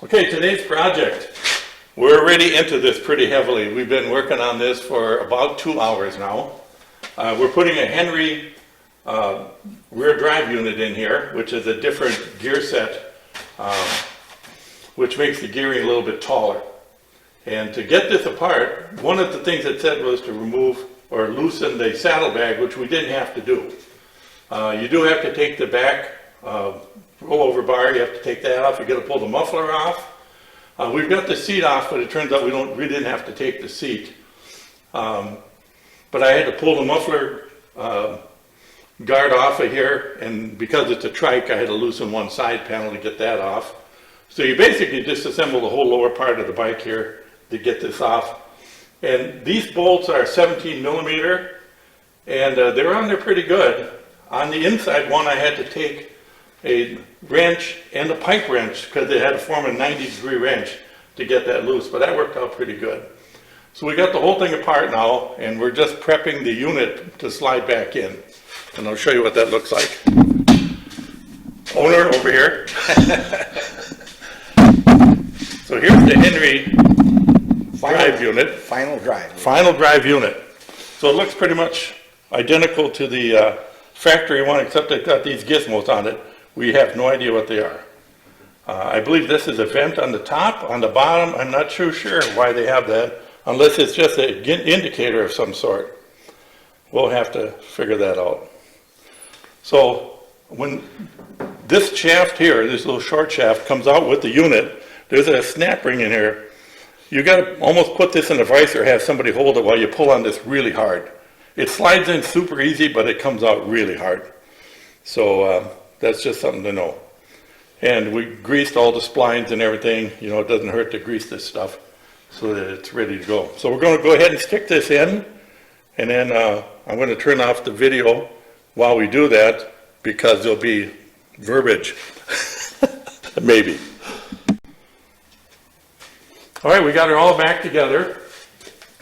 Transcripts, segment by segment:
Okay, today's project, we're already into this pretty heavily. We've been working on this for about 2 hours now. We're putting a Henry rear drive unit in here, which is a different gear set, which makes the gearing a little bit taller. And to get this apart, one of the things it said was to remove or loosen the saddlebag, which we didn't have to do. You do have to take the back rollover bar, you have to take that off, you got to pull the muffler off. We've got the seat off, but it turns out we didn't have to take the seat. But I had to pull the muffler guard off of here, and because it's a trike, I had to loosen one side panel to get that off. So you basically disassemble the whole lower part of the bike here to get this off. And these bolts are 17 millimeter, and they're on there pretty good. On the inside one, I had to take a wrench and a pipe wrench because they had to form a 90-degree wrench to get that loose, but that worked out pretty good. So we got the whole thing apart now, and we're just prepping the unit to slide back in. And I'll show you what that looks like. Owner over here. So here's the Henry drive unit. Final drive. Final drive unit. So it looks pretty much identical to the factory one, except they've got these gizmos on it. We have no idea what they are. I believe this is a vent on the top. On the bottom, I'm not sure why they have that, unless it's just an indicator of some sort. We'll have to figure that out. So when this shaft here, this little short shaft, comes out with the unit, there's a snap ring in here. You got to almost put this in a vise or have somebody hold it while you pull on this really hard. It slides in super easy, but it comes out really hard. So that's just something to know. And we greased all the splines and everything. You know, it doesn't hurt to grease this stuff so that it's ready to go. So we're going to go ahead and stick this in, and then I'm going to turn off the video while we do that because there'll be verbiage, maybe. All right, we got it all back together.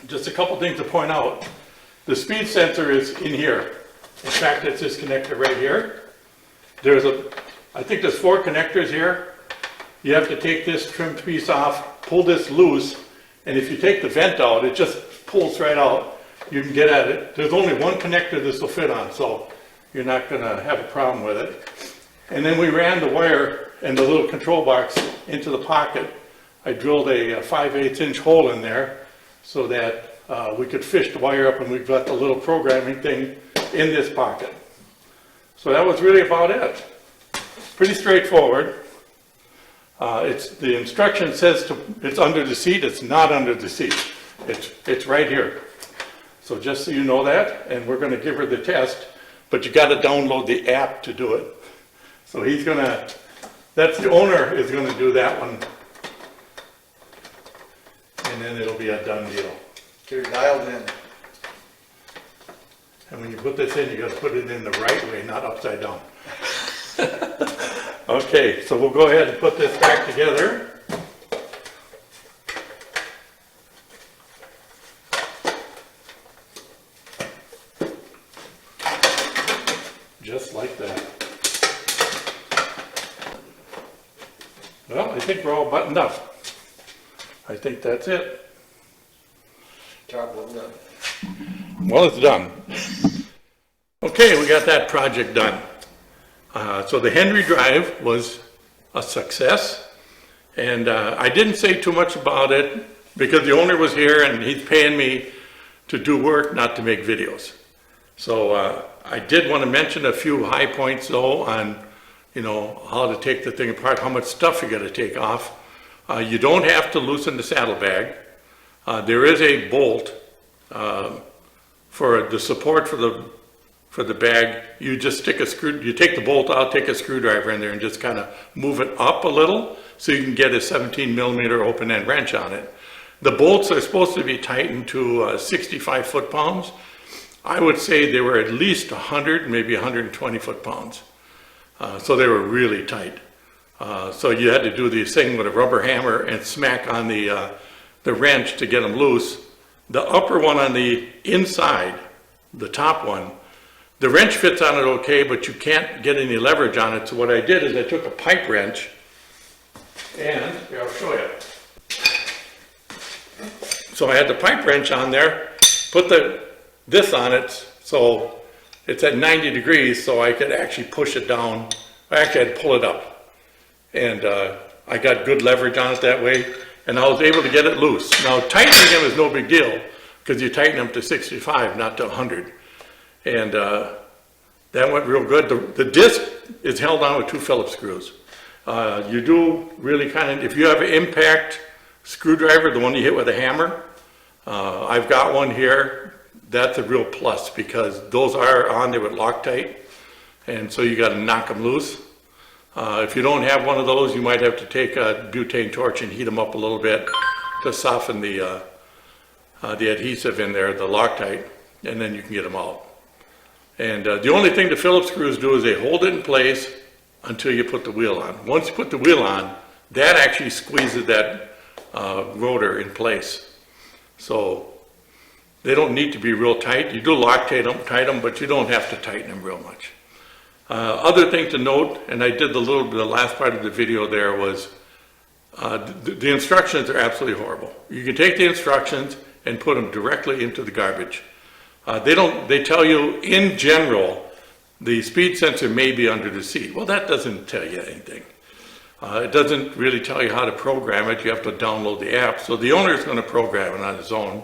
Just a couple things to point out. The speed sensor is in here. In fact, it's this connector right here. I think there's 4 connectors here. You have to take this trim piece off, pull this loose, and if you take the vent out, it just pulls right out. You can get at it. There's only one connector this will fit on, so you're not going to have a problem with it. And then we ran the wire and the little control box into the pocket. I drilled a 5/8 inch hole in there so that we could fish the wire up, and we've got the little programming thing in this pocket. So that was really about it. Pretty straightforward. The instruction says it's under the seat. It's not under the seat. It's right here. So just so you know that, and we're going to give her the test, but you got to download the app to do it. So that's the owner is going to do that one. And then it'll be a done deal. You're dialed in. And when you put this in, you got to put it in the right way, not upside down. Okay, so we'll go ahead and put this back together. Just like that. Well, I think we're all buttoned up. I think that's it. Job well done. Well, it's done. Okay, we got that project done. So the Henry drive was a success, and I didn't say too much about it because the owner was here and he's paying me to do work, not to make videos. So I did want to mention a few high points though on, you know, how to take the thing apart, how much stuff you got to take off. You don't have to loosen the saddlebag. There is a bolt for the support for the bag. You just stick you take the bolt out, take a screwdriver in there and just kind of move it up a little so you can get a 17 millimeter open end wrench on it. The bolts are supposed to be tightened to 65 foot-pounds. I would say they were at least 100, maybe 120 foot-pounds. So they were really tight. So you had to do this thing with a rubber hammer and smack on the wrench to get them loose. The upper one on the inside, the top one, the wrench fits on it okay, but you can't get any leverage on it. So what I did is I took a pipe wrench And here, I'll show you. So I had the pipe wrench on there, put this on it, so it's at 90 degrees, so I could actually push it down. I actually had to pull it up. And I got good leverage on it that way, and I was able to get it loose. Now, tightening them is no big deal, because you tighten them to 65, not to 100. And that went real good. The disc is held on with 2 Phillips screws. You do really kind of, if you have an impact screwdriver, the one you hit with a hammer, I've got one here. That's a real plus, because those are on there with Loctite, and so you got to knock them loose. If you don't have one of those, you might have to take a butane torch and heat them up a little bit to soften the adhesive in there, the Loctite, and then you can get them out. And the only thing the Phillips screws do is they hold it in place until you put the wheel on. Once you put the wheel on, that actually squeezes that rotor in place. So they don't need to be real tight. You do Loctite them, tight them, but you don't have to tighten them real much. Other thing to note, and I did the last part of the video there, was the instructions are absolutely horrible. You can take the instructions and put them directly into the garbage. They tell you in general, the speed sensor may be under the seat. Well, that doesn't tell you anything. It doesn't really tell you how to program it. You have to download the app. So the owner is going to program it on his own.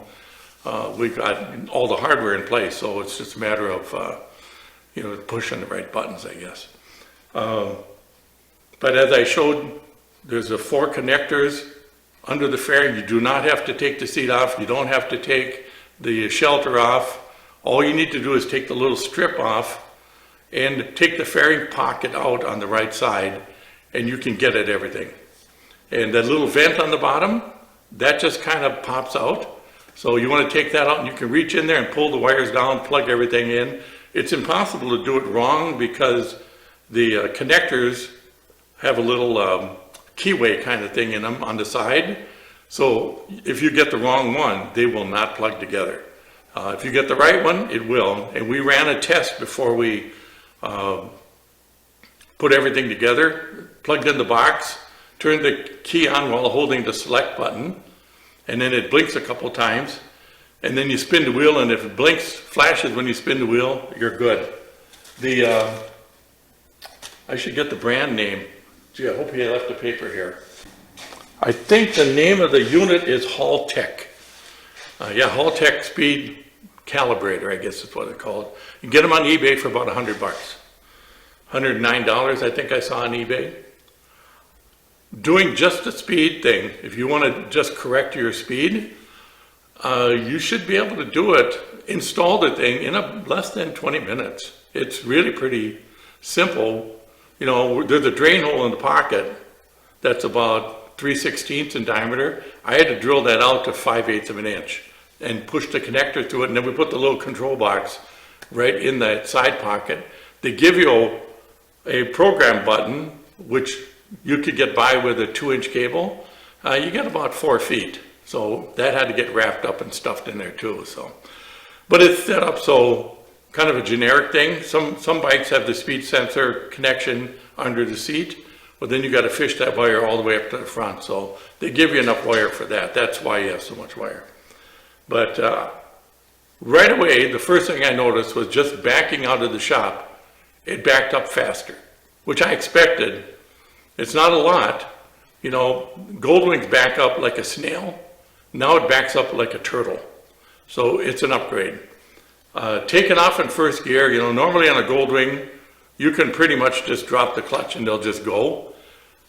We've got all the hardware in place, so it's just a matter of pushing the right buttons, I guess. But as I showed, there's 4 connectors under the fairing. You do not have to take the seat off. You don't have to take the shelter off. All you need to do is take the little strip off and take the fairing pocket out on the right side, and you can get at everything. And that little vent on the bottom, that just kind of pops out. So you want to take that out, and you can reach in there and pull the wires down, plug everything in. It's impossible to do it wrong, because the connectors have a little keyway kind of thing in them on the side. So if you get the wrong one, they will not plug together. If you get the right one, it will. And we ran a test before we put everything together, plugged in the box, turned the key on while holding the select button, and then it blinks a couple times, and then you spin the wheel, and if it blinks, flashes when you spin the wheel, you're good. I should get the brand name. Gee, I hope you left the paper here. I think the name of the unit is Haltech. Haltech Speed Calibrator, I guess is what it's called. You can get them on eBay for about $100. $109, I think I saw on eBay. Doing just the speed thing, if you want to just correct your speed, you should be able to do it, install the thing in less than 20 minutes. It's really pretty simple. There's a drain hole in the pocket that's about 3/16 in diameter. I had to drill that out to 5/8 of an inch and push the connector through it, and then we put the little control box right in that side pocket. They give you a program button, which you could get by with a 2-inch cable. You get about 4 feet. So that had to get wrapped up and stuffed in there too. But it's set up so kind of a generic thing. Some bikes have the speed sensor connection under the seat, but then you got to fish that wire all the way up to the front. So they give you enough wire for that. That's why you have so much wire. But right away, the first thing I noticed was just backing out of the shop, it backed up faster, which I expected. It's not a lot. Goldwings back up like a snail. Now it backs up like a turtle. So it's an upgrade. Taking off in first gear, normally on a Goldwing, you can pretty much just drop the clutch and they'll just go.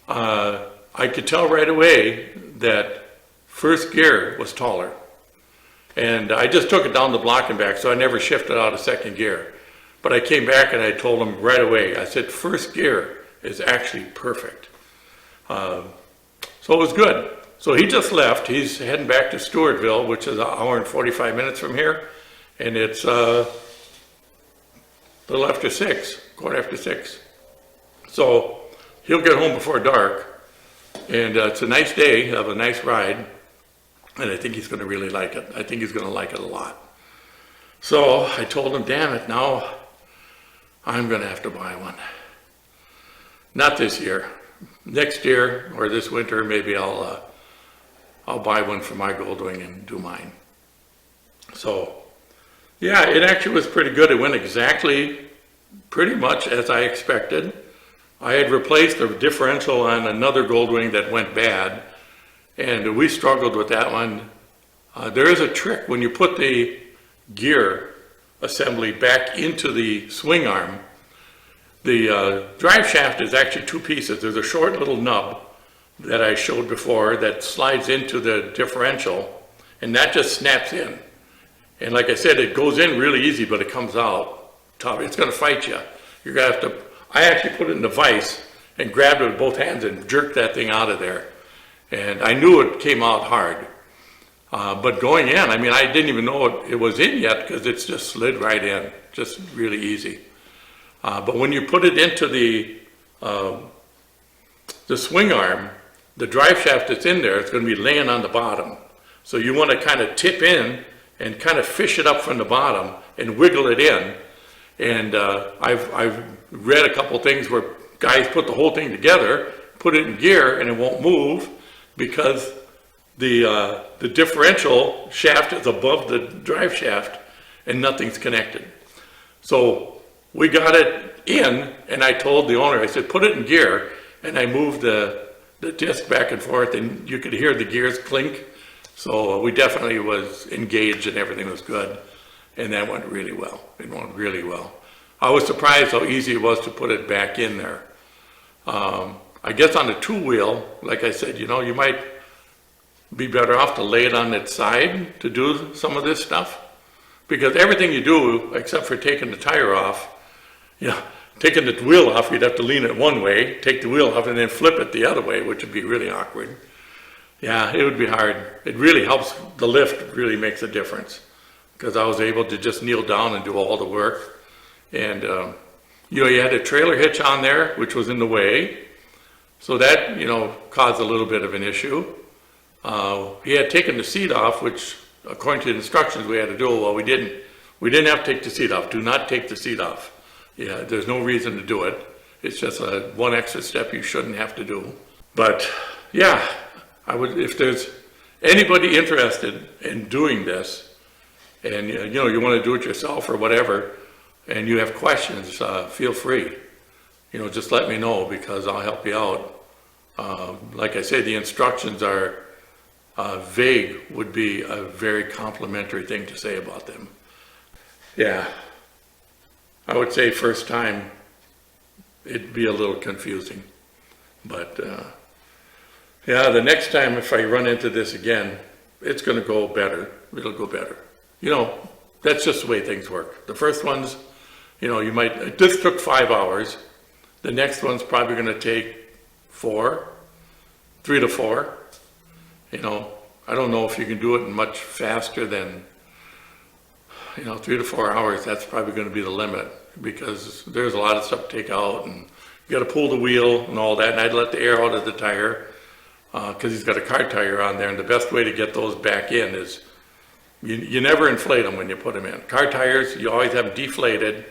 I could tell right away that first gear was taller. And I just took it down the block and back, so I never shifted out of second gear. But I came back and I told him right away, I said, first gear is actually perfect. So it was good. So he just left. He's heading back to Stewartville, which is an hour and 45 minutes from here. And it's a little after 6, quarter after 6. So he'll get home before dark. And it's a nice day, have a nice ride. And I think he's going to really like it. I think he's going to like it a lot. So I told him, damn it, now I'm going to have to buy one. Not this year, next year or this winter, maybe I'll buy one for my Goldwing and do mine. So, yeah, it actually was pretty good. It went exactly pretty much as I expected. I had replaced the differential on another Goldwing that went bad, and we struggled with that one. There is a trick when you put the gear assembly back into the swing arm. The drive shaft is actually two pieces. There's a short little nub that I showed before that slides into the differential, and that just snaps in. And like I said, it goes in really easy, but it comes out tough. It's going to fight you. You're going to have to, I actually put it in the vise and grabbed it with both hands and jerked that thing out of there. And I knew it came out hard. But going in, I mean, I didn't even know it was in yet because it's just slid right in, just really easy. But when you put it into the swing arm, the drive shaft that's in there, it's going to be laying on the bottom. So you want to kind of tip in and kind of fish it up from the bottom and wiggle it in. And I've read a couple things where guys put the whole thing together, put it in gear, and it won't move because the differential shaft is above the drive shaft and nothing's connected. So we got it in, and I told the owner, I said, put it in gear, and I moved the disc back and forth, and you could hear the gears clink. So we definitely was engaged and everything was good. And that went really well. It went really well. I was surprised how easy it was to put it back in there. I guess on the two-wheel, like I said, you know, you might be better off to lay it on its side to do some of this stuff. Because everything you do, except for taking the tire off, you know, taking the wheel off, you'd have to lean it one way, take the wheel off, and then flip it the other way, which would be really awkward. Yeah, it would be hard. It really helps. The lift really makes a difference because I was able to just kneel down and do all the work. And, you know, you had a trailer hitch on there, which was in the way. So that, you know, caused a little bit of an issue. He had taken the seat off, which according to the instructions we had to do. Well, we didn't have to take the seat off. Do not take the seat off. Yeah, there's no reason to do it. It's just one extra step you shouldn't have to do. But yeah, I would, if there's anybody interested in doing this, and you know you want to do it yourself or whatever, and you have questions, feel free. You know, just let me know because I'll help you out. Like I say, the instructions are vague. Would be a very complimentary thing to say about them. Yeah, I would say first time it'd be a little confusing, but. Yeah, the next time if I run into this again, it's going to go better. It'll go better. You know, that's just the way things work. The first ones, you know, you might, this took 5 hours. The next one's probably going to take 3 to 4. You know, I don't know if you can do it much faster than, you know, 3 to 4 hours. That's probably going to be the limit because there's a lot of stuff to take out and you got to pull the wheel and all that. And I'd let the air out of the tire. Because he's got a car tire on there, and the best way to get those back in is you never inflate them when you put them in. Car tires, you always have them deflated.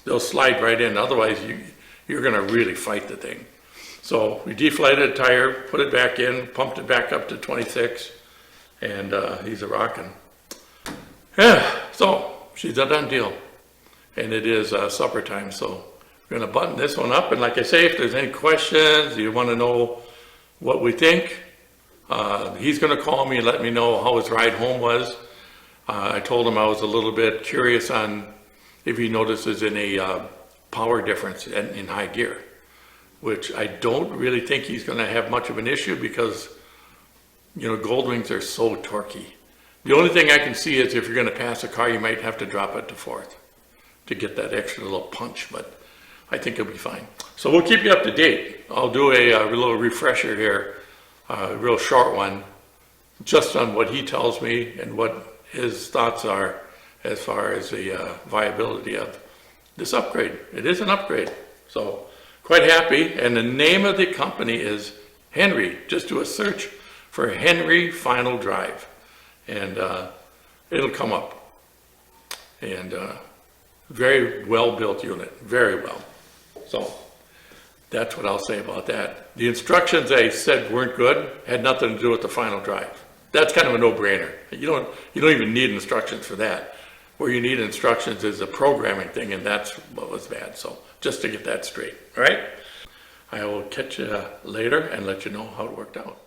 They'll slide right in. Otherwise, you're going to really fight the thing. So we deflated a tire, put it back in, pumped it back up to 26, and he's a rocking. Yeah, so she's a done deal. And it is supper time, so we're going to button this one up. And like I say, if there's any questions, you want to know what we think, he's going to call me and let me know how his ride home was. I told him I was a little bit curious on if he notices any power difference in high gear, which I don't really think he's going to have much of an issue because, you know, Goldwings are so torquey. The only thing I can see is if you're going to pass a car, you might have to drop it to 4th to get that extra little punch, but I think it'll be fine. So we'll keep you up to date. I'll do a little refresher here, a real short one, just on what he tells me and what his thoughts are as far as the viability of this upgrade. It is an upgrade, so quite happy. And the name of the company is Henry. Just do a search for Henry Final Drive, and it'll come up. And very well built unit, very well. So That's what I'll say about that. The instructions I said weren't good, had nothing to do with the final drive. That's kind of a no-brainer. You don't even need instructions for that. Where you need instructions is a programming thing, and that's what was bad. So just to get that straight, all right? I will catch you later and let you know how it worked out.